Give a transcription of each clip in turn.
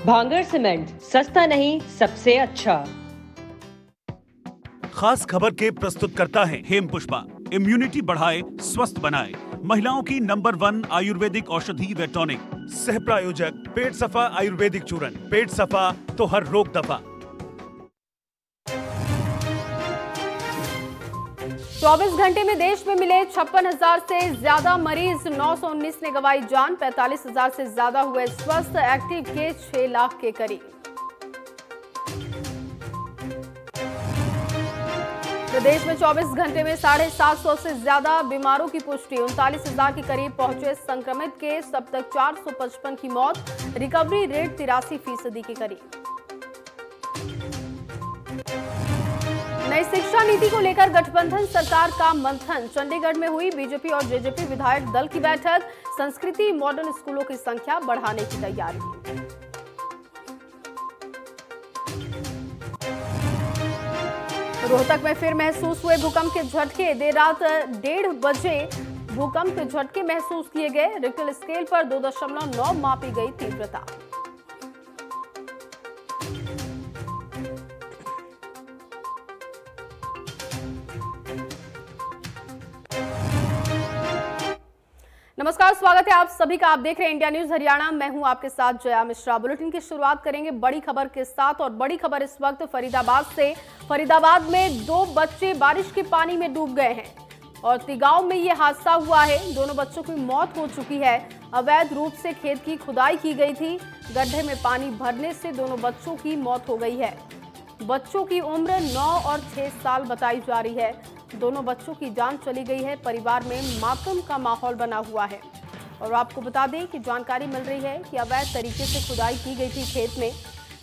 भांगर सीमेंट, सस्ता नहीं सबसे अच्छा। खास खबर के प्रस्तुतकर्ता हैं हेम पुष्पा। इम्यूनिटी बढ़ाए, स्वस्थ बनाए, महिलाओं की नंबर 1 आयुर्वेदिक औषधि व टॉनिक। सह प्रायोजक पेट सफा आयुर्वेदिक चूर्ण। पेट सफा तो हर रोग दफा। 24 घंटे में देश में मिले 56,000 से ज्यादा मरीज, 919 ने गंवाई जान, 45,000 से ज्यादा हुए स्वस्थ। एक्टिव केस 6 लाख के करीब। प्रदेश में 24 घंटे में 750 से ज्यादा बीमारों की पुष्टि, 39,000 के करीब पहुंचे संक्रमित केस। अब तक 455 की मौत। रिकवरी रेट 83% के करीब। नई शिक्षा नीति को लेकर गठबंधन सरकार का मंथन। चंडीगढ़ में हुई बीजेपी और जेजेपी विधायक दल की बैठक। संस्कृति मॉडर्न स्कूलों की संख्या बढ़ाने की तैयारी। रोहतक में फिर महसूस हुए भूकंप के झटके। देर रात 1:30 बजे भूकंप के झटके महसूस किए गए। रिक्टर स्केल पर 2.9 मापी गई तीव्रता। नमस्कार, स्वागत है आप सभी का। आप देख रहे हैं इंडिया न्यूज हरियाणा। मैं हूं आपके साथ जया मिश्रा। बुलेटिन की शुरुआत करेंगे बड़ी खबर के साथ, और बड़ी खबर इस वक्त फरीदाबाद से। फरीदाबाद में 2 बच्चे बारिश के पानी में डूब गए हैं और तिगांव में ये हादसा हुआ है। दोनों बच्चों की मौत हो चुकी है। अवैध रूप से खेत की खुदाई की गई थी। गड्ढे में पानी भरने से दोनों बच्चों की मौत हो गई है। बच्चों की उम्र 9 और 6 साल बताई जा रही है। दोनों बच्चों की जान चली गई है। परिवार में मातम का माहौल बना हुआ है। और आपको बता दें कि जानकारी मिल रही है कि अवैध तरीके से खुदाई की गई थी खेत में,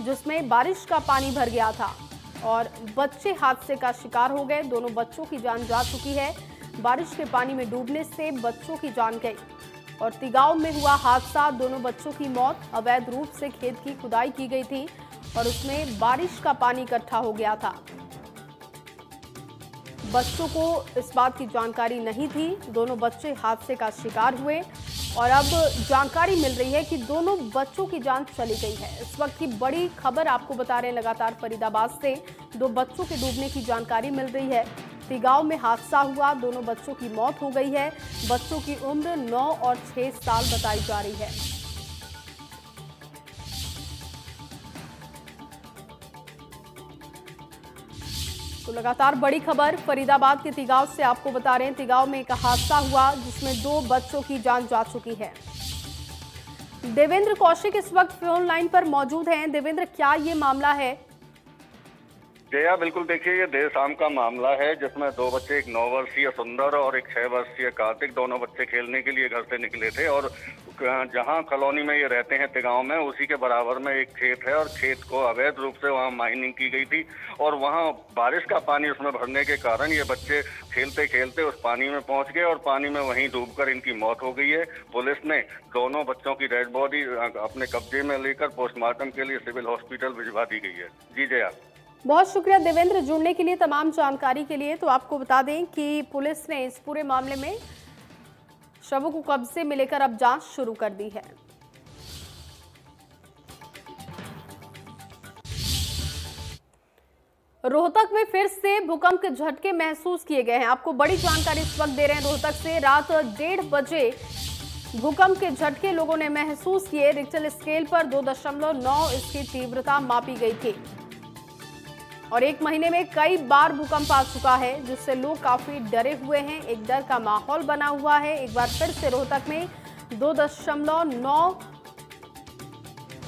जिसमें बारिश का पानी भर गया था और बच्चे हादसे का शिकार हो गए। दोनों बच्चों की जान जा चुकी है। बारिश के पानी में डूबने से बच्चों की जान गई। और तिगांव में हुआ हादसा, दोनों बच्चों की मौत। अवैध रूप से खेत की खुदाई की गई थी और उसमें बारिश का पानी इकट्ठा हो गया था। बच्चों को इस बात की जानकारी नहीं थी। दोनों बच्चे हादसे का शिकार हुए और अब जानकारी मिल रही है कि दोनों बच्चों की जान चली गई है। इस वक्त की बड़ी खबर आपको बता रहे हैं लगातार फरीदाबाद से। 2 बच्चों के डूबने की जानकारी मिल रही है। तिगांव में हादसा हुआ, दोनों बच्चों की मौत हो गई है। बच्चों की उम्र 9 और 6 साल बताई जा रही है। तो लगातार बड़ी खबर फरीदाबाद के तिगांव से आपको बता रहे हैं। तिगांव में एक हादसा हुआ जिसमें 2 बच्चों की जान जा चुकी है। देवेंद्र कौशिक इस वक्त फोन लाइन पर मौजूद हैं। देवेंद्र, क्या ये मामला है? जया, बिल्कुल देखिए, ये देर शाम का मामला है जिसमें 2 बच्चे, एक 9 वर्षीय सुंदर और एक 6 वर्षीय कार्तिक, दोनों बच्चे खेलने के लिए घर से निकले थे। और जहां कॉलोनी में ये रहते हैं तिगांव में, उसी के बराबर में एक खेत है और खेत को अवैध रूप से वहां माइनिंग की गई थी और वहां बारिश का पानी उसमें भरने के कारण ये बच्चे खेलते खेलते उस पानी में पहुंच गए और पानी में वहीं डूबकर इनकी मौत हो गई है। पुलिस ने दोनों बच्चों की डेड बॉडी अपने कब्जे में लेकर पोस्टमार्टम के लिए सिविल हॉस्पिटल भिजवा दी गई है। जी जया। बहुत शुक्रिया देवेंद्र जुड़ने के लिए, तमाम जानकारी के लिए। तो आपको बता दें कि पुलिस ने इस पूरे मामले में शवों को कब्जे में लेकर अब जांच शुरू कर दी है। रोहतक में फिर से भूकंप के झटके महसूस किए गए हैं। आपको बड़ी जानकारी इस वक्त दे रहे हैं रोहतक से। रात 1:30 बजे भूकंप के झटके लोगों ने महसूस किए। रिक्टर स्केल पर 2.9 इसकी तीव्रता मापी गई थी और 1 महीने में कई बार भूकंप आ चुका है, जिससे लोग काफी डरे हुए हैं। एक डर का माहौल बना हुआ है। एक बार फिर से रोहतक में 2.9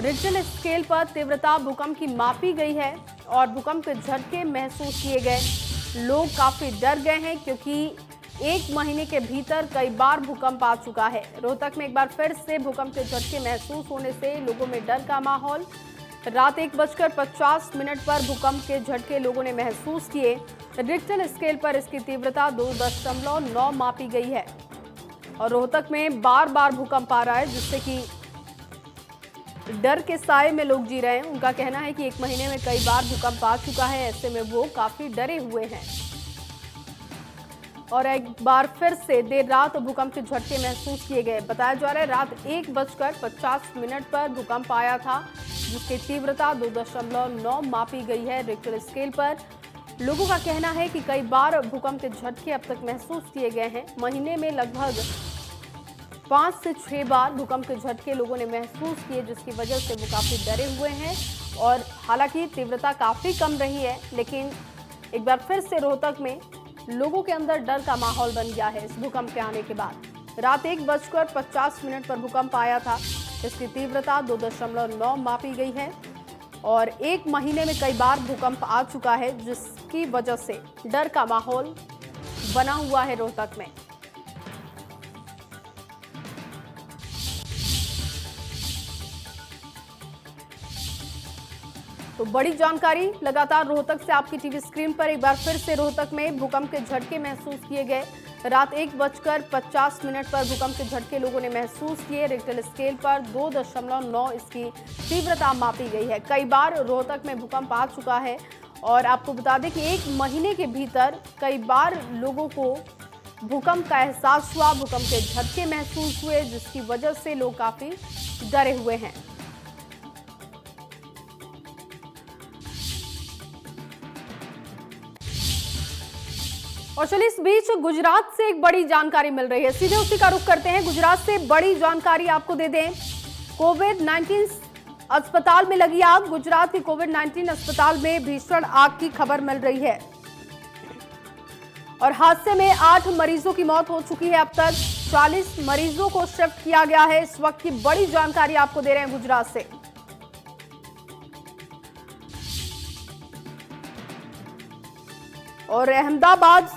रिक्टर स्केल पर तीव्रता भूकंप की मापी गई है और भूकंप के झटके महसूस किए गए। लोग काफी डर गए हैं क्योंकि 1 महीने के भीतर कई बार भूकंप आ चुका है। रोहतक में एक बार फिर से भूकंप के झटके महसूस होने से लोगों में डर का माहौल। रात 1:50 पर भूकंप के झटके लोगों ने महसूस किए। रिक्टर स्केल पर इसकी तीव्रता 2.9 मापी गई है और रोहतक में बार बार भूकंप आ रहा है, जिससे कि डर के साए में लोग जी रहे हैं। उनका कहना है कि 1 महीने में कई बार भूकंप आ चुका है, ऐसे में वो काफी डरे हुए हैं। और एक बार फिर से देर रात भूकंप के झटके महसूस किए गए। बताया जा रहा है रात 1:50 पर भूकंप आया था। जिसकी तीव्रता 2.9 मापी गई है रिक्टर स्केल पर। लोगों का कहना है कि कई बार भूकंप के झटके अब तक महसूस किए गए हैं। महीने में लगभग 5 से 6 बार भूकंप के झटके लोगों ने महसूस किए, जिसकी वजह से वो काफी डरे हुए हैं। और हालांकि तीव्रता काफी कम रही है, लेकिन एक बार फिर से रोहतक में लोगों के अंदर डर का माहौल बन गया है इस भूकंप के आने के बाद। रात 1:50 पर भूकंप आया था। इसकी तीव्रता 2.9 मापी गई है और एक महीने में कई बार भूकंप आ चुका है, जिसकी वजह से डर का माहौल बना हुआ है रोहतक में। तो बड़ी जानकारी लगातार रोहतक से आपकी टीवी स्क्रीन पर। एक बार फिर से रोहतक में भूकंप के झटके महसूस किए गए। रात 1:50 पर भूकंप के झटके लोगों ने महसूस किए। रिक्टर स्केल पर 2.9 इसकी तीव्रता मापी गई है। कई बार रोहतक में भूकंप आ चुका है और आपको बता दें कि एक महीने के भीतर कई बार लोगों को भूकंप का एहसास हुआ, भूकंप के झटके महसूस हुए, जिसकी वजह से लोग काफी डरे हुए हैं। और चलिए इस बीच गुजरात से एक बड़ी जानकारी मिल रही है, सीधे उसी का रुख करते हैं। गुजरात से बड़ी जानकारी आपको दे दें। कोविड-19 अस्पताल में लगी आग। गुजरात के कोविड-19 अस्पताल में भीषण आग की खबर मिल रही है और हादसे में 8 मरीजों की मौत हो चुकी है। अब तक 40 मरीजों को शिफ्ट किया गया है। इस वक्त की बड़ी जानकारी आपको दे रहे हैं गुजरात से। और अहमदाबाद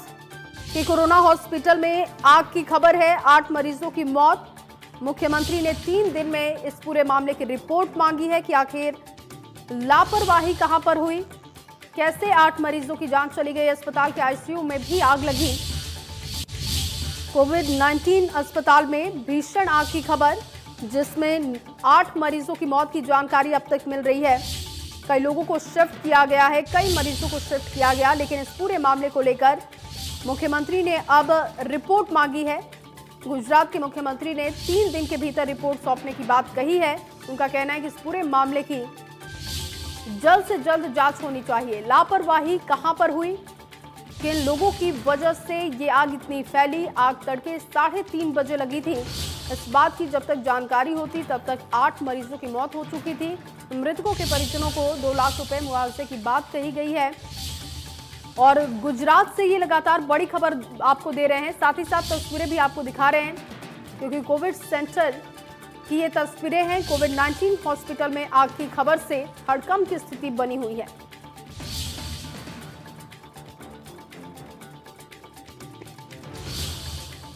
के कोरोना हॉस्पिटल में आग की खबर है। 8 मरीजों की मौत। मुख्यमंत्री ने 3 दिन में इस पूरे मामले की रिपोर्ट मांगी है कि आखिर लापरवाही कहां पर हुई, कैसे 8 मरीजों की जान चली गई। अस्पताल के आईसीयू में भी आग लगी। कोविड-19 अस्पताल में भीषण आग की खबर, जिसमें 8 मरीजों की मौत की जानकारी अब तक मिल रही है। कई लोगों को शिफ्ट किया गया है, कई मरीजों को शिफ्ट किया गया, लेकिन इस पूरे मामले को लेकर मुख्यमंत्री ने अब रिपोर्ट मांगी है। गुजरात के मुख्यमंत्री ने 3 दिन के भीतर रिपोर्ट सौंपने की बात कही है। उनका कहना है कि इस पूरे मामले की जल्द से जल्द जांच होनी चाहिए। लापरवाही कहां पर हुई, किन लोगों की वजह से ये आग इतनी फैली। आग तड़के 3:30 बजे लगी थी। इस बात की जब तक जानकारी होती तब तक 8 मरीजों की मौत हो चुकी थी। मृतकों के परिजनों को 2 लाख रुपए मुआवजे की बात कही गई है। और गुजरात से ये लगातार बड़ी खबर आपको दे रहे हैं, साथ ही साथ तस्वीरें भी आपको दिखा रहे हैं, क्योंकि कोविड सेंटर की ये तस्वीरें हैं। कोविड-19 हॉस्पिटल में आग की खबर से हड़कंप की स्थिति बनी हुई है।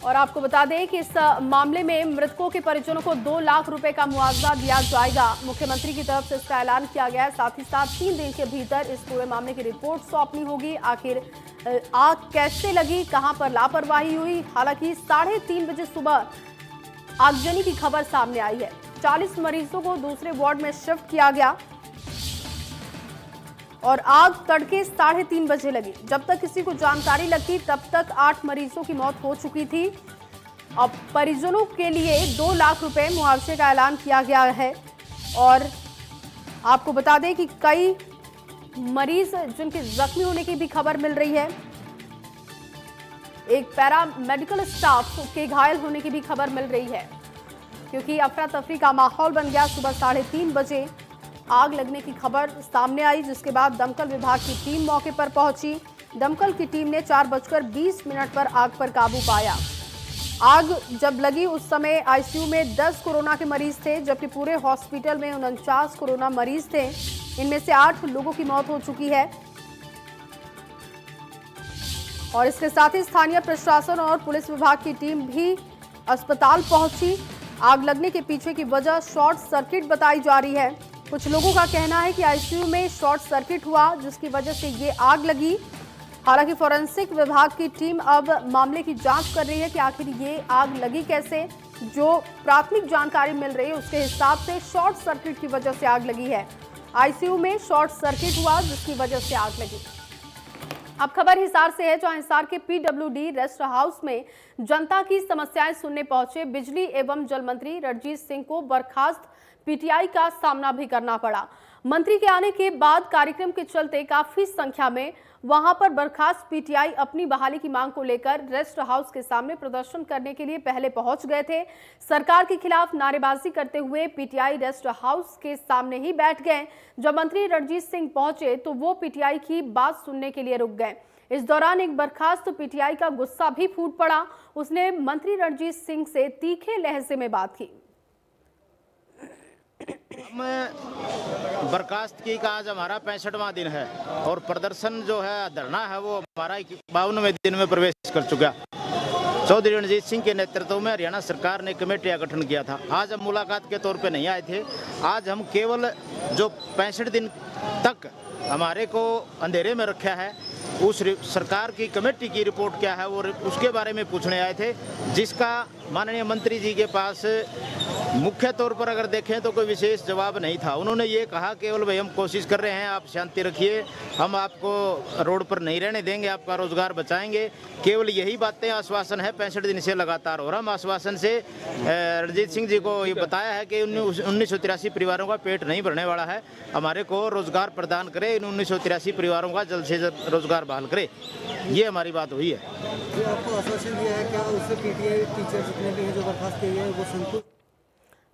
और आपको बता दें कि इस मामले में मृतकों के परिजनों को 2 लाख रुपए का मुआवजा दिया जाएगा। मुख्यमंत्री की तरफ से इसका ऐलान किया गया है। साथ ही साथ 3 दिन के भीतर इस पूरे मामले की रिपोर्ट सौंपनी होगी। आखिर आग कैसे लगी, कहां पर लापरवाही हुई। हालांकि 3:30 बजे सुबह आगजनी की खबर सामने आई है। 40 मरीजों को दूसरे वार्ड में शिफ्ट किया गया और आग तड़के 3:30 बजे लगी। जब तक किसी को जानकारी लगती तब तक 8 मरीजों की मौत हो चुकी थी। अब परिजनों के लिए 2 लाख रुपए मुआवजे का ऐलान किया गया है। और आपको बता दें कि कई मरीज जिनके जख्मी होने की भी खबर मिल रही है। एक पैरा मेडिकल स्टाफ के घायल होने की भी खबर मिल रही है, क्योंकि अफरा तफरी का माहौल बन गया। सुबह 3:30 बजे आग लगने की खबर सामने आई, जिसके बाद दमकल विभाग की टीम मौके पर पहुंची। दमकल की टीम ने 4:20 पर आग पर काबू पाया। आग जब लगी उस समय आईसीयू में 10 कोरोना के मरीज थे, जबकि पूरे हॉस्पिटल में 49 कोरोना मरीज थे। इनमें से 8 लोगों की मौत हो चुकी है। और इसके साथ ही स्थानीय प्रशासन और पुलिस विभाग की टीम भी अस्पताल पहुंची। आग लगने के पीछे की वजह शॉर्ट सर्किट बताई जा रही है। कुछ लोगों का कहना है कि आईसीयू में शॉर्ट सर्किट हुआ, जिसकी वजह से ये आग लगी। हालांकि फोरेंसिक विभाग की टीम अब मामले की जांच कर रही है कि आखिर ये आग लगी कैसे। जो प्राथमिक जानकारी मिल रही है उसके हिसाब से शॉर्ट सर्किट की वजह से आग लगी है। आईसीयू में शॉर्ट सर्किट हुआ, जिसकी वजह से आग लगी। अब खबर हिसार से है, जहां हिसार के पीडब्ल्यूडी रेस्ट हाउस में जनता की समस्याएं सुनने पहुंचे बिजली एवं जल मंत्री रणजीत सिंह को बर्खास्त पीटीआई का सामना भी करना पड़ा। मंत्री के आने के बाद कार्यक्रम के चलते काफी संख्या में वहां पर बर्खास्त पीटीआई अपनी बहाली की मांग को लेकर रेस्ट हाउस के सामने प्रदर्शन करने के लिए पहले पहुंच गए थे। सरकार के खिलाफ नारेबाजी करते हुए पीटीआई रेस्ट हाउस के सामने ही बैठ गए। जब मंत्री रणजीत सिंह पहुंचे तो वो पीटीआई की बात सुनने के लिए रुक गए। इस दौरान एक बर्खास्त पीटीआई का गुस्सा भी फूट पड़ा। उसने मंत्री रणजीत सिंह से तीखे लहजे में बात की। हम बर्खास्त की का आज हमारा 65वां दिन है और प्रदर्शन जो है, धरना है, वो हमारा 52वें दिन में प्रवेश कर चुका। चौधरी रणजीत सिंह के नेतृत्व में हरियाणा सरकार ने कमेटी का गठन किया था। आज हम मुलाकात के तौर पे नहीं आए थे। आज हम केवल जो 65 दिन तक हमारे को अंधेरे में रखा है, उस सरकार की कमेटी की रिपोर्ट क्या है वो उसके बारे में पूछने आए थे, जिसका माननीय मंत्री जी के पास मुख्य तौर पर अगर देखें तो कोई विशेष जवाब नहीं था। उन्होंने ये कहा केवल भाई हम कोशिश कर रहे हैं, आप शांति रखिए, हम आपको रोड पर नहीं रहने देंगे, आपका रोजगार बचाएंगे। केवल यही बातें आश्वासन है 65 दिन से लगातार। और हम आश्वासन से रणजीत सिंह जी को ये बताया है कि 1983 परिवारों का पेट नहीं भरने वाला है, हमारे को रोजगार प्रदान करे, इन 1983 परिवारों का जल्द से जल्द रोजगार बहाल करे। ये हमारी बात हुई है। जो आपको आश्वासन दिया है, क्या उससे पीटीआई टीचर जितने भी हैं जो बर्खास्त किए हैं वो संतुष्ट?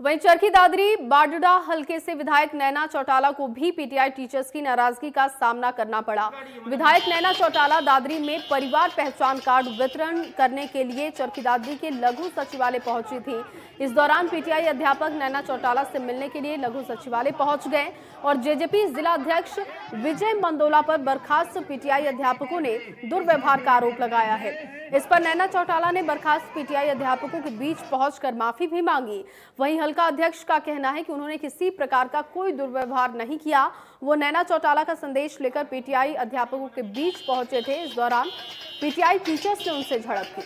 वहीं चरखी दादरी बाडडा हलके से विधायक नैना चौटाला को भी पीटीआई टीचर्स की नाराजगी का सामना करना पड़ा। विधायक नैना चौटाला दादरी में परिवार पहचान कार्ड वितरण करने के लिए चरखी दादरी के लघु सचिवालय पहुंची थी। इस दौरान पीटीआई अध्यापक नैना चौटाला से मिलने के लिए लघु सचिवालय पहुंच गए और जेजेपी जिला अध्यक्ष विजय मंदोला पर बर्खास्त पीटीआई अध्यापकों ने दुर्व्यवहार का आरोप लगाया है। इस पर नैना चौटाला ने बर्खास्त पीटीआई अध्यापकों के बीच पहुंचकर माफी भी मांगी। वहीं हल्का अध्यक्ष का कहना है कि उन्होंने किसी प्रकार का कोई दुर्व्यवहार नहीं किया। वो नैना चौटाला का संदेश लेकर पीटीआई अध्यापकों के बीच पहुंचे थे। इस दौरान पीटीआई टीचर्स ने उनसे झड़प की।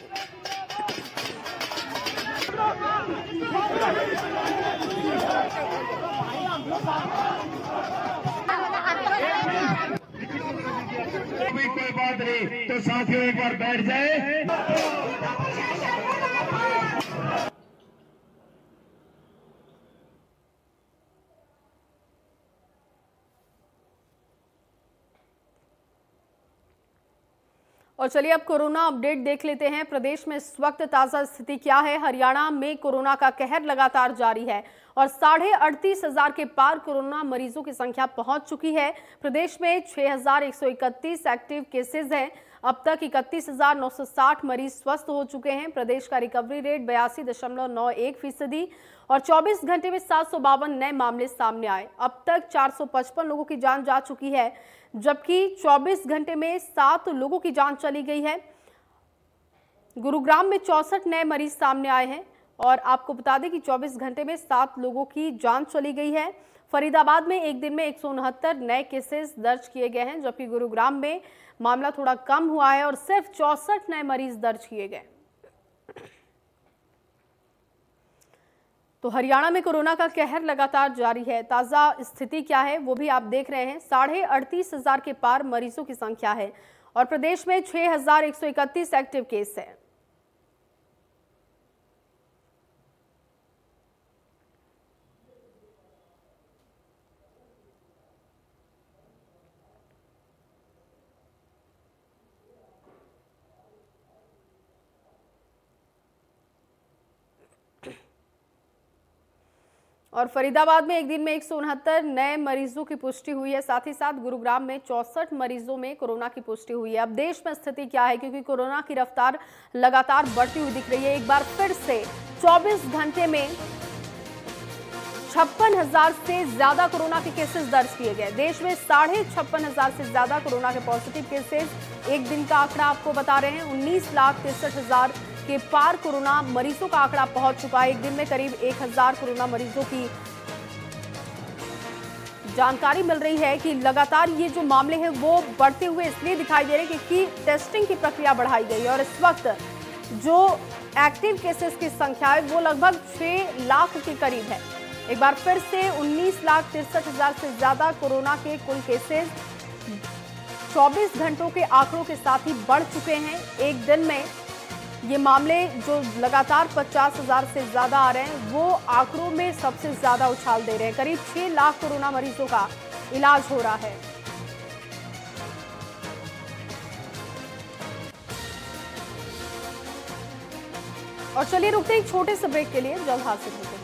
कोई बात नहीं तो साथियों एक बार बैठ जाए। और चलिए अब कोरोना अपडेट देख लेते हैं। प्रदेश में इस वक्त ताजा स्थिति क्या है। हरियाणा में कोरोना का कहर लगातार जारी है और 38,500 के पार कोरोना मरीजों की संख्या पहुंच चुकी है। प्रदेश में 6,131 एक्टिव केसेस हैं। अब तक 31,960 मरीज स्वस्थ हो चुके हैं। प्रदेश का रिकवरी रेट 82.91% और 24 घंटे में 752 नए मामले सामने आए। अब तक 455 लोगों की जान जा चुकी है, जबकि 24 घंटे में 7 लोगों की जान चली गई है। गुरुग्राम में 64 नए मरीज सामने आए हैं और आपको बता दें कि 24 घंटे में 7 लोगों की जान चली गई है। फरीदाबाद में एक दिन में 169 नए केसेस दर्ज किए गए हैं, जबकि गुरुग्राम में मामला थोड़ा कम हुआ है और सिर्फ 64 नए मरीज दर्ज किए गए। तो हरियाणा में कोरोना का कहर लगातार जारी है। ताजा स्थिति क्या है वो भी आप देख रहे हैं। 38,500 के पार मरीजों की संख्या है और प्रदेश में 6,131 एक्टिव केस है। और फरीदाबाद में एक दिन में 169 नए मरीजों की पुष्टि हुई है। साथ ही साथ गुरुग्राम में 64 मरीजों में कोरोना की पुष्टि हुई है। अब देश में स्थिति क्या है, क्योंकि कोरोना की रफ्तार लगातार बढ़ती हुई दिख रही है। एक बार फिर से 24 घंटे में 56,000 से ज्यादा कोरोना के केसेस दर्ज किए गए। देश में 56,500 से ज्यादा कोरोना के पॉजिटिव केसेस। एक दिन का आंकड़ा आपको बता रहे हैं 19,63,000 के पार कोरोना मरीजों का आंकड़ा पहुंच चुका है। एक दिन में करीब 1,000 कोरोना मरीजों की जानकारी मिल रही है कि लगातार ये जो मामले हैं वो बढ़ते हुए इसलिए दिखाई दे रहे हैं क्योंकि टेस्टिंग की प्रक्रिया बढ़ाई गई है और इस वक्त जो एक्टिव केसेस की संख्या है वो लगभग 6 लाख के करीब है। एक बार फिर से 19,63,000 से ज्यादा कोरोना के कुल केसेस 24 घंटों के आंकड़ों के साथ ही बढ़ चुके हैं। एक दिन में ये मामले जो लगातार 50,000 से ज्यादा आ रहे हैं वो आंकड़ों में सबसे ज्यादा उछाल दे रहे हैं। करीब 6 लाख कोरोना मरीजों का इलाज हो रहा है। और चलिए रुकते एक छोटे से ब्रेक के लिए, जल्द हाजिर होते हैं।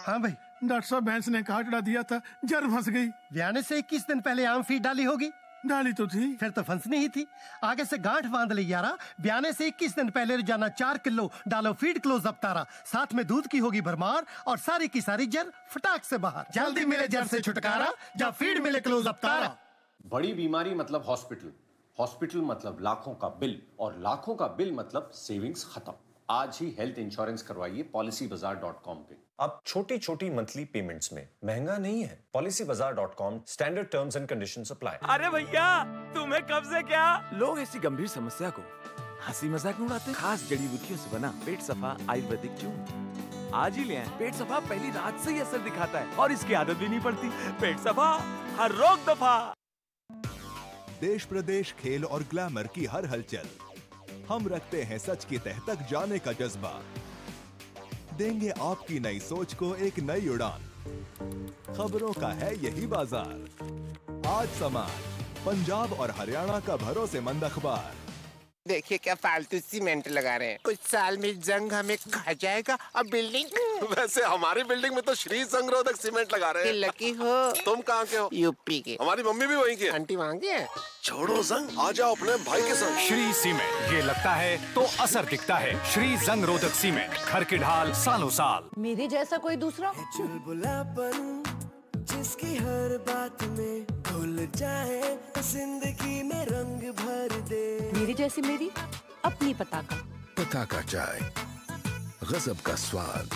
हाँ भाई, डॉक्टर साहब भैंस ने कहा चढ़ा दिया था, जर फंस गई। ब्याने से 21 दिन पहले आम फीड डाली होगी। डाली तो थी, फिर तो फंसनी ही थी। आगे से गांठ बांध ली यारा। ब्याने से 21 दिन पहले रोजाना 4 किलो डालो फीड क्लोज अप तारा। साथ में दूध की होगी भरमार और सारी की सारी जर फटाक से बाहर। जल्दी मिले जर से छुटकारा, जब फीड मिले क्लोज अप तारा। बड़ी बीमारी मतलब हॉस्पिटल, हॉस्पिटल मतलब लाखों का बिल, और लाखों का बिल मतलब सेविंग्स खत्म। आज ही हेल्थ इंश्योरेंस करवाइए policybazaar.com पे। अब छोटी छोटी मंथली पेमेंट्स में महंगा नहीं है। policybazaar.com, standard terms and conditions apply. अरे भैया, तुम्हें कब से क्या? लोग ऐसी गंभीर समस्या को हंसी मजाक में उड़ाते हैं। खास जड़ी बूटियों से बना पेट सफा आयुर्वेदिक चूर्ण आज ही ले आए। पेट सफा पहली रात से ही असर दिखाता है और इसकी आदत भी नहीं पड़ती। पेट सफा, हर रोग दफा। देश प्रदेश, खेल और ग्लैमर की हर हलचल, हम रखते हैं सच की तह तक जाने का जज्बा। देंगे आपकी नई सोच को एक नई उड़ान। खबरों का है यही बाजार। आज समाज, पंजाब और हरियाणा का भरोसेमंद अखबार। देखिए क्या फालतू सीमेंट लगा रहे हैं। कुछ साल में जंग हमें खा जाएगा। अब बिल्डिंग वैसे हमारी बिल्डिंग में तो श्री संगरोधक सीमेंट लगा रहे हैं। लकी हो। तुम कहाँ के हो? यूपी के। हमारी मम्मी भी वहीं की है। आंटी वहाँ की है। छोड़ो जंग, आ जाओ अपने भाई के संग। श्री सीमेंट, ये लगता है तो असर दिखता है। श्री संगरोधक सीमेंट, घर की ढाल सालों साल। मेरे जैसा कोई दूसरा? चुलबुलापन जिसकी हर बात में घुल जाए, जिंदगी में रंग भर दे। मेरी जैसी मेरी अपनी पताका चाय, गजब का स्वाद।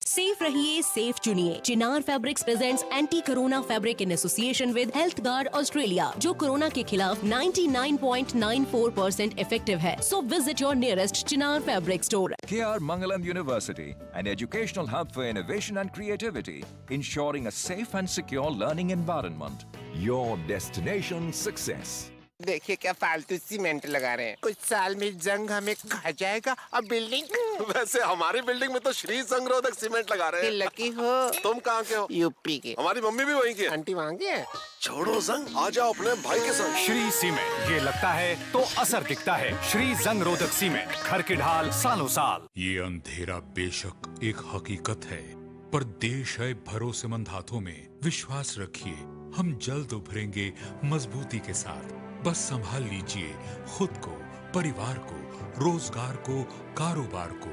सेफ रहिए, सेफ चुनिए। Chinar fabrics presents anti corona fabric in association with Health Guard Australia, जो कोरोना के खिलाफ 99.94% इफेक्टिव है। So visit your nearest Chinar fabric store. KR Mangalam University, an educational hub for innovation and creativity, ensuring a safe and secure learning environment. Your destination success. देखिए क्या फालतू cement लगा रहे हैं। कुछ साल में जंग हमें खा जाएगा। अब बिल्डिंग वैसे हमारी बिल्डिंग में तो श्री संगरोधक सीमेंट लगा रहे हैं। लकी हो। तुम कहाँ के हो? यूपी के। हमारी मम्मी भी वहीं की है। आंटी वहाँ की है। छोड़ो जंग, आ जाओ अपने भाई के संग। श्री सीमेंट, ये लगता है तो असर दिखता है। श्री संगरोधक सीमेंट, घर की ढाल सालों साल। ये अंधेरा बेशक एक हकीकत है, पर देश है भरोसेमंद हाथों में। विश्वास रखिए, हम जल्द उभरेंगे मजबूती के साथ। बस संभाल लीजिए खुद को, परिवार को, रोजगार को, कारोबार को।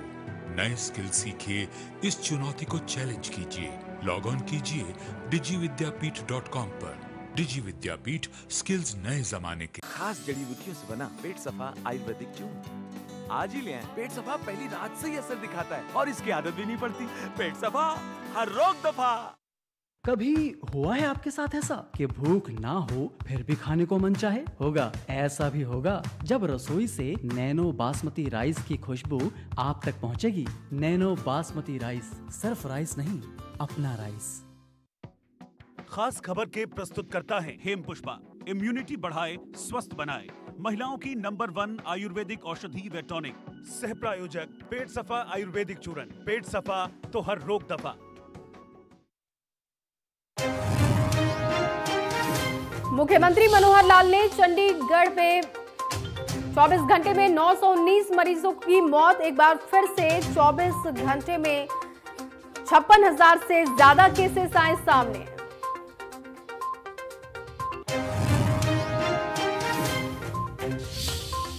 नए स्किल सीखिए, इस चुनौती को चैलेंज कीजिए। लॉग ऑन कीजिए digividyapith.com पर। डिजी विद्यापीठ, स्किल्स नए जमाने के। खास जड़ी बूटियों से बना पेट सफा आयुर्वेदिक चूर्ण आज ही ले आए। पेट सफा पहली रात से ही असर दिखाता है और इसकी आदत भी नहीं पड़ती। पेट सफा, हर रोग दफा। कभी हुआ है आपके साथ ऐसा कि भूख ना हो फिर भी खाने को मन चाहे? होगा, ऐसा भी होगा जब रसोई से नैनो बासमती राइस की खुशबू आप तक पहुंचेगी। नैनो बासमती राइस, सिर्फ राइस नहीं, अपना राइस। खास खबर के प्रस्तुत करता है हेम पुष्पा। इम्यूनिटी बढ़ाए, स्वस्थ बनाए, महिलाओं की नंबर 1 आयुर्वेदिक औषधि व टॉनिक। सह प्रायोजक पेट सफा आयुर्वेदिक चूर्ण। पेट सफा तो हर रोग दफा। मुख्यमंत्री मनोहर लाल ने चंडीगढ़ में 24 घंटे में 919 मरीजों की मौत। एक बार फिर से 24 घंटे में 56,000 से ज्यादा केसेस आए सामने।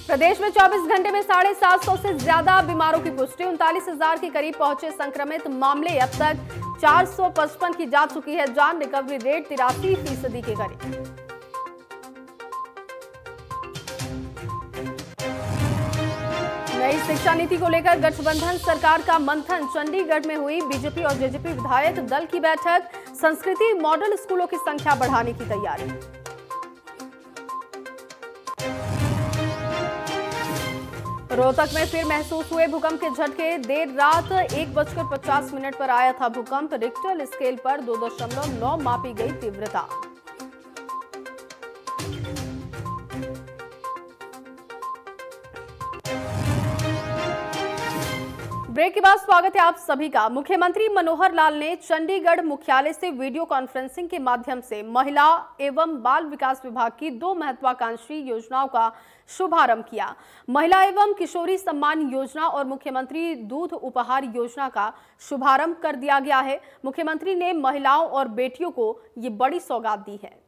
प्रदेश में 24 घंटे में 750 से ज्यादा बीमारों की पुष्टि। 39,000 के करीब पहुंचे संक्रमित मामले। अब तक 455 की जा चुकी है जान। रिकवरी रेट 83% के करीब। नई शिक्षा नीति को लेकर गठबंधन सरकार का मंथन। चंडीगढ़ में हुई बीजेपी और जेजेपी विधायक दल की बैठक। संस्कृति मॉडल स्कूलों की संख्या बढ़ाने की तैयारी। रोहतक में फिर महसूस हुए भूकंप के झटके। देर रात 1:50 पर आया था भूकंप। रिक्टर स्केल पर 2.9 मापी गई तीव्रता। ब्रेक के बाद स्वागत है आप सभी का। मुख्यमंत्री मनोहर लाल ने चंडीगढ़ मुख्यालय से वीडियो कॉन्फ्रेंसिंग के माध्यम से महिला एवं बाल विकास विभाग की 2 महत्वाकांक्षी योजनाओं का शुभारंभ किया। महिला एवं किशोरी सम्मान योजना और मुख्यमंत्री दूध उपहार योजना का शुभारंभ कर दिया गया है। मुख्यमंत्री ने महिलाओं और बेटियों को ये बड़ी सौगात दी है।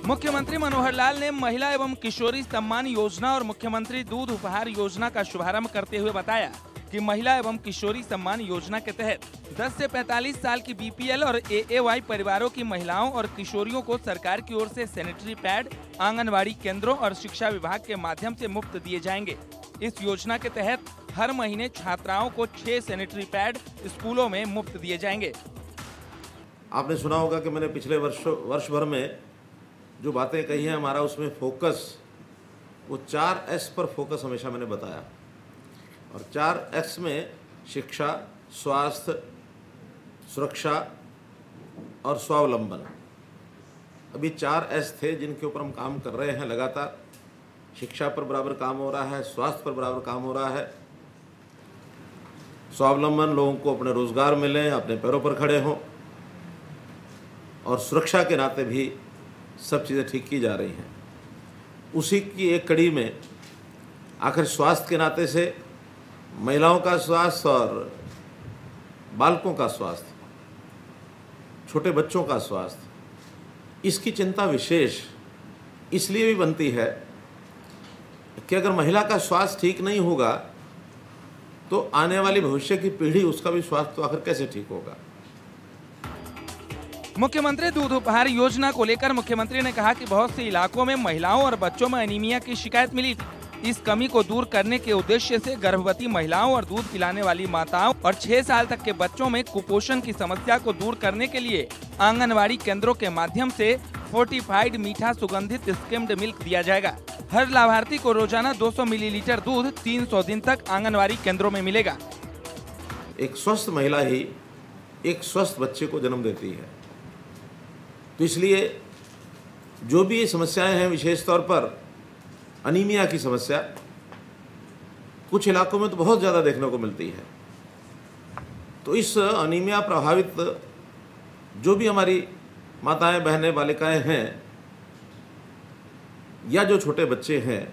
मुख्यमंत्री मनोहर लाल ने महिला एवं किशोरी सम्मान योजना और मुख्यमंत्री दूध उपहार योजना का शुभारंभ करते हुए बताया कि महिला एवं किशोरी सम्मान योजना के तहत 10 से 45 साल की बीपीएल और एएवाई परिवारों की महिलाओं और किशोरियों को सरकार की ओर से सैनिटरी पैड आंगनवाड़ी केंद्रों और शिक्षा विभाग के माध्यम से मुफ्त दिए जाएंगे। इस योजना के तहत हर महीने छात्राओं को 6 सैनिटरी पैड स्कूलों में मुफ्त दिए जाएंगे। आपने सुना होगा कि मैंने पिछले वर्ष भर में जो बातें कही हैं, हमारा उसमें फोकस वो 4S पर फोकस हमेशा मैंने बताया। और 4S में शिक्षा, स्वास्थ्य, सुरक्षा और स्वावलंबन, अभी 4S थे जिनके ऊपर हम काम कर रहे हैं लगातार। शिक्षा पर बराबर काम हो रहा है, स्वास्थ्य पर बराबर काम हो रहा है, स्वावलंबन, लोगों को अपने रोजगार मिले, अपने पैरों पर खड़े हों, और सुरक्षा के नाते भी सब चीज़ें ठीक की जा रही हैं। उसी की एक कड़ी में आखिर स्वास्थ्य के नाते से महिलाओं का स्वास्थ्य और बालकों का स्वास्थ्य, छोटे बच्चों का स्वास्थ्य, इसकी चिंता विशेष इसलिए भी बनती है कि अगर महिला का स्वास्थ्य ठीक नहीं होगा तो आने वाली भविष्य की पीढ़ी, उसका भी स्वास्थ्य तो आखिर कैसे ठीक होगा। मुख्यमंत्री दूध उपहार योजना को लेकर मुख्यमंत्री ने कहा कि बहुत से इलाकों में महिलाओं और बच्चों में एनीमिया की शिकायत मिली थी। इस कमी को दूर करने के उद्देश्य से गर्भवती महिलाओं और दूध पिलाने वाली माताओं और 6 साल तक के बच्चों में कुपोषण की समस्या को दूर करने के लिए आंगनवाड़ी केंद्रों के माध्यम से फोर्टिफाइड मीठा सुगंधित स्किम्ड मिल्क दिया जाएगा। हर लाभार्थी को रोजाना 200 मिलीलीटर दूध 300 दिन तक आंगनवाड़ी केंद्रों में मिलेगा। एक स्वस्थ महिला ही एक स्वस्थ बच्चे को जन्म देती है। तो इसलिए जो भी ये समस्याएं हैं, विशेष तौर पर अनीमिया की समस्या कुछ इलाकों में तो बहुत ज़्यादा देखने को मिलती है। तो इस अनीमिया प्रभावित जो भी हमारी माताएं, बहनें, बालिकाएं हैं या जो छोटे बच्चे हैं,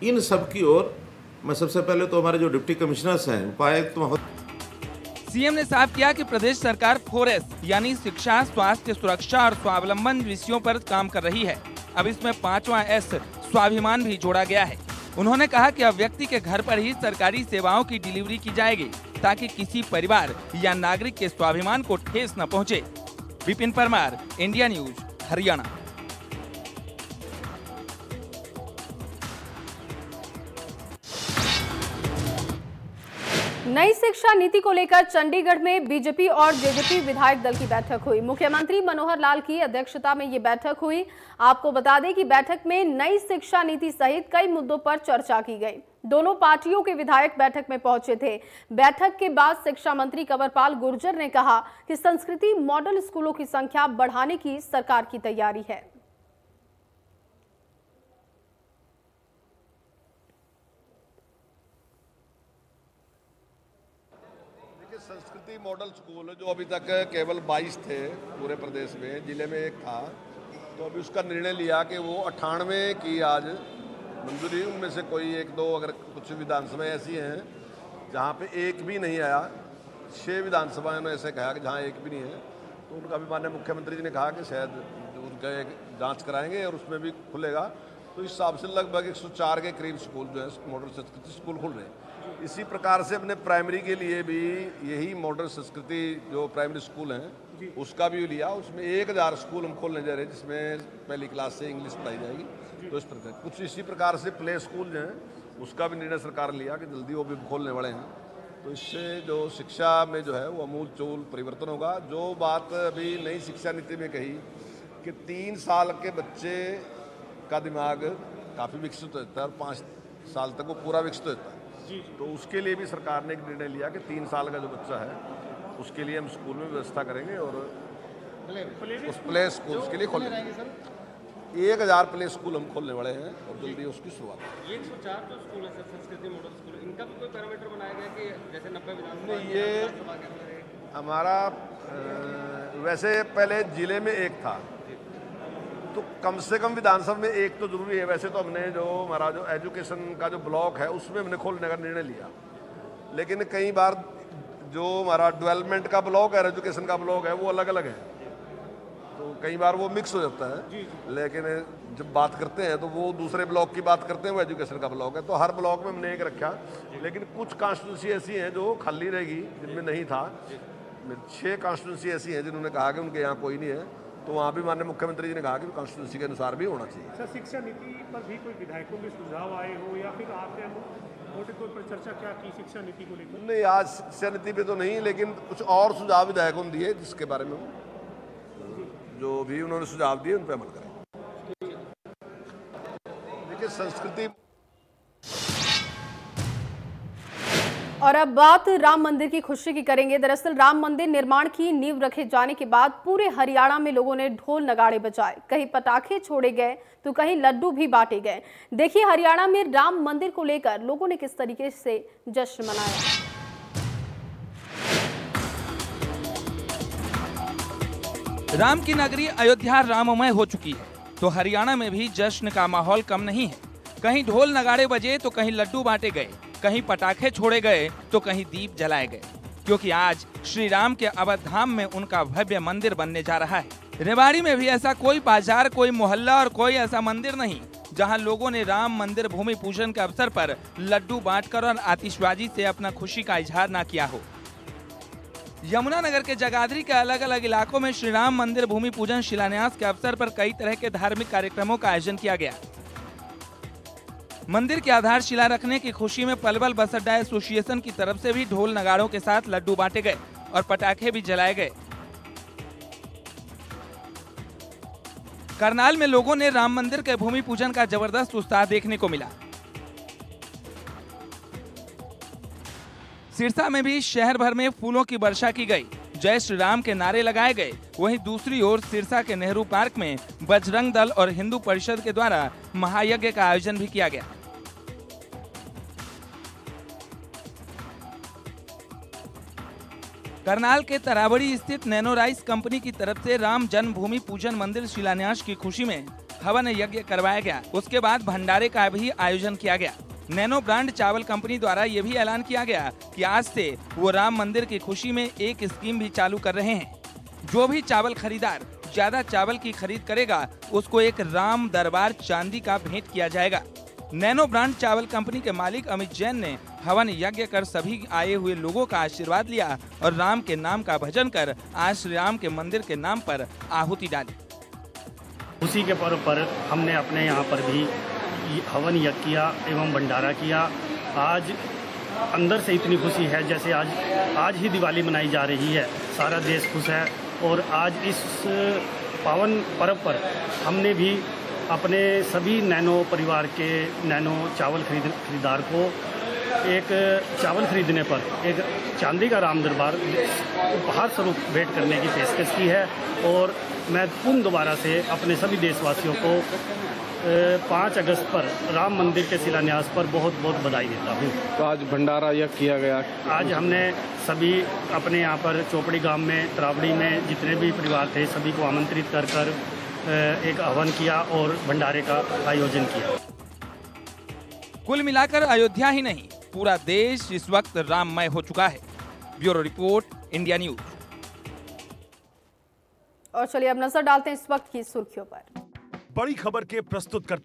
इन सब की ओर मैं सबसे पहले तो हमारे जो डिप्टी कमिश्नर्स हैं, उपायुक्त महोदय, सीएम ने साफ किया कि प्रदेश सरकार 4S यानी शिक्षा, स्वास्थ्य, सुरक्षा और स्वावलंबन विषयों पर काम कर रही है। अब इसमें 5वां S स्वाभिमान भी जोड़ा गया है। उन्होंने कहा कि अब व्यक्ति के घर पर ही सरकारी सेवाओं की डिलीवरी की जाएगी ताकि किसी परिवार या नागरिक के स्वाभिमान को ठेस न पहुंचे। Vipin Parmar, India news, Haryana. नई शिक्षा नीति को लेकर चंडीगढ़ में बीजेपी और जेजेपी विधायक दल की बैठक हुई। मुख्यमंत्री मनोहर लाल की अध्यक्षता में ये बैठक हुई। आपको बता दें कि बैठक में नई शिक्षा नीति सहित कई मुद्दों पर चर्चा की गई। दोनों पार्टियों के विधायक बैठक में पहुंचे थे। बैठक के बाद शिक्षा मंत्री कंवरपाल गुर्जर ने कहा कि संस्कृति मॉडल स्कूलों की संख्या बढ़ाने की सरकार की तैयारी है। संस्कृति मॉडल स्कूल जो अभी तक केवल 22 थे पूरे प्रदेश में, जिले में एक था, तो अभी उसका निर्णय लिया कि वो 98 की आज मंजूरी। उनमें से कोई 1-2 अगर कुछ विधानसभाएं ऐसी हैं जहाँ पे एक भी नहीं आया। 6 विधानसभाएं ने ऐसे कहा कि जहाँ एक भी नहीं है, तो उनका भी माननीय मुख्यमंत्री जी ने कहा कि शायद उनका एक जाँच कराएंगे और उसमें भी खुलेगा। तो इस हिसाब से लगभग 104 के करीब स्कूल जो है मॉडल संस्कृति स्कूल खुल रहे हैं। इसी प्रकार से अपने प्राइमरी के लिए भी यही मॉडल संस्कृति जो प्राइमरी स्कूल हैं उसका भी लिया। उसमें 1000 स्कूल हम खोलने जा रहे हैं, जिसमें पहली क्लास से इंग्लिश पढ़ाई जाएगी। तो इस प्रकार कुछ इसी प्रकार से प्ले स्कूल जो हैं उसका भी निर्णय सरकार लिया कि जल्दी वो भी खोलने वाले हैं। तो इससे जो शिक्षा में जो है वो अमूलचूल परिवर्तन होगा। जो बात अभी नई शिक्षा नीति में कही कि 3 साल के बच्चे का दिमाग काफ़ी विकसित होता है और 5 साल तक वो पूरा विकसित होता है। तो उसके लिए भी सरकार ने एक निर्णय लिया कि 3 साल का जो बच्चा है उसके लिए हम स्कूल में व्यवस्था करेंगे और उस प्ले स्कूल के लिए खोलेंगे। 1000 प्ले स्कूल हम खोलने वाले हैं और जल्दी उसकी शुरुआत। 104 जो स्कूल है संस्कृति मॉडल स्कूल, इनका भी कोई पैरामीटर बनाया गया कि जैसे 90 विधानसभा नहीं, ये हमारा वैसे पहले जिले में एक था, तो कम से कम विधानसभा में एक तो जरूरी है। वैसे तो हमने जो हमारा जो एजुकेशन का जो ब्लॉक है उसमें हमने खोलने का निर्णय लिया, लेकिन कई बार जो हमारा डेवलपमेंट का ब्लॉक है, एजुकेशन का ब्लॉक है, वो अलग अलग है, तो कई बार वो मिक्स हो जाता है। लेकिन जब बात करते हैं तो वो दूसरे ब्लॉक की बात करते हैं, वो एजुकेशन का ब्लॉक है, तो हर ब्लॉक में हमने एक रखा। लेकिन कुछ कॉन्स्टिट्यूंसी ऐसी हैं जो खाली रहेगी, जिनमें नहीं था। 6 कॉन्स्टिट्यूंसी ऐसी हैं जिन्होंने कहा कि उनके यहाँ कोई नहीं है, तो वहाँ भी माननीय मुख्यमंत्री जी ने कहा कि कॉन्स्टिट्यूंसी के अनुसार भी होना चाहिए। सर, शिक्षा नीति पर भी कोई विधायकों के सुझाव आए हो या फिर आपने मोटे तौर पर चर्चा क्या की शिक्षा नीति को लेकर? नहीं, आज शिक्षा नीति पे तो नहीं, लेकिन कुछ और सुझाव विधायकों ने दिए जिसके बारे में जो भी उन्होंने सुझाव दिए उन पर अमल करें। देखिए, संस्कृति। और अब बात राम मंदिर की खुशी की करेंगे। दरअसल राम मंदिर निर्माण की नींव रखे जाने के बाद पूरे हरियाणा में लोगों ने ढोल नगाड़े बजाए, कहीं पटाखे छोड़े गए तो कहीं लड्डू भी बांटे गए। देखिए हरियाणा में राम मंदिर को लेकर लोगों ने किस तरीके से जश्न मनाया। राम की नगरी अयोध्या राममय हो चुकी है, तो हरियाणा में भी जश्न का माहौल कम नहीं है। कहीं ढोल नगाड़े बजे तो कहीं लड्डू बांटे गए, कहीं पटाखे छोड़े गए तो कहीं दीप जलाए गए, क्योंकि आज श्री राम के अवध धाम में उनका भव्य मंदिर बनने जा रहा है। रेवाड़ी में भी ऐसा कोई बाजार, कोई मोहल्ला और कोई ऐसा मंदिर नहीं जहां लोगों ने राम मंदिर भूमि पूजन के अवसर पर लड्डू बांटकर और आतिशबाजी से अपना खुशी का इजहार न किया हो। यमुनानगर के जगाधरी के अलग अलग इलाकों में श्री राम मंदिर भूमि पूजन शिलान्यास के अवसर पर कई तरह के धार्मिक कार्यक्रमों का आयोजन किया गया। मंदिर की आधारशिला रखने की खुशी में पलवल बस अड्डा एसोसिएशन की तरफ से भी ढोल नगाड़ों के साथ लड्डू बांटे गए और पटाखे भी जलाए गए। करनाल में लोगों ने राम मंदिर के भूमि पूजन का जबरदस्त उत्साह देखने को मिला। सिरसा में भी शहर भर में फूलों की वर्षा की गई, जय श्री राम के नारे लगाए गए। वहीं दूसरी ओर सिरसा के नेहरू पार्क में बजरंग दल और हिंदू परिषद के द्वारा महायज्ञ का आयोजन भी किया गया। करनाल के तरावड़ी स्थित नैनो राइस कंपनी की तरफ से राम जन्मभूमि पूजन मंदिर शिलान्यास की खुशी में हवन यज्ञ करवाया गया। उसके बाद भंडारे का भी आयोजन किया गया। नैनो ब्रांड चावल कंपनी द्वारा ये भी ऐलान किया गया कि आज से वो राम मंदिर की खुशी में एक स्कीम भी चालू कर रहे हैं। जो भी चावल खरीदार ज्यादा चावल की खरीद करेगा उसको एक राम दरबार चांदी का भेंट किया जाएगा। नैनो ब्रांड चावल कंपनी के मालिक अमित जैन ने हवन यज्ञ कर सभी आए हुए लोगों का आशीर्वाद लिया और राम के नाम का भजन कर आज श्री राम के मंदिर के नाम पर आहुति डाली। उसी के पर्व पर हमने अपने यहाँ पर भी हवन यज्ञ किया एवं भंडारा किया। आज अंदर से इतनी खुशी है जैसे आज ही दिवाली मनाई जा रही है। सारा देश खुश है और आज इस पावन पर्व पर हमने भी अपने सभी नैनो परिवार के नैनो चावल खरीदार को एक चावल खरीदने पर एक चांदी का राम दरबार उपहार स्वरूप भेंट करने की पेशकश की है। और मैं पुनः दोबारा से अपने सभी देशवासियों को 5 अगस्त पर राम मंदिर के शिलान्यास पर बहुत बहुत बधाई देता हूँ। तो आज भंडारा यज्ञ किया गया। आज हमने सभी अपने यहाँ पर चोपड़ी गांव में तरावड़ी में जितने भी परिवार थे सभी को आमंत्रित कर एक हवन किया और भंडारे का आयोजन किया। कुल मिलाकर अयोध्या ही नहीं पूरा देश इस वक्त राममय हो चुका है। Bureau report, India news. और चलिए अब नजर डालते हैं इस वक्त की सुर्खियों पर। बड़ी खबर के प्रस्तुत करते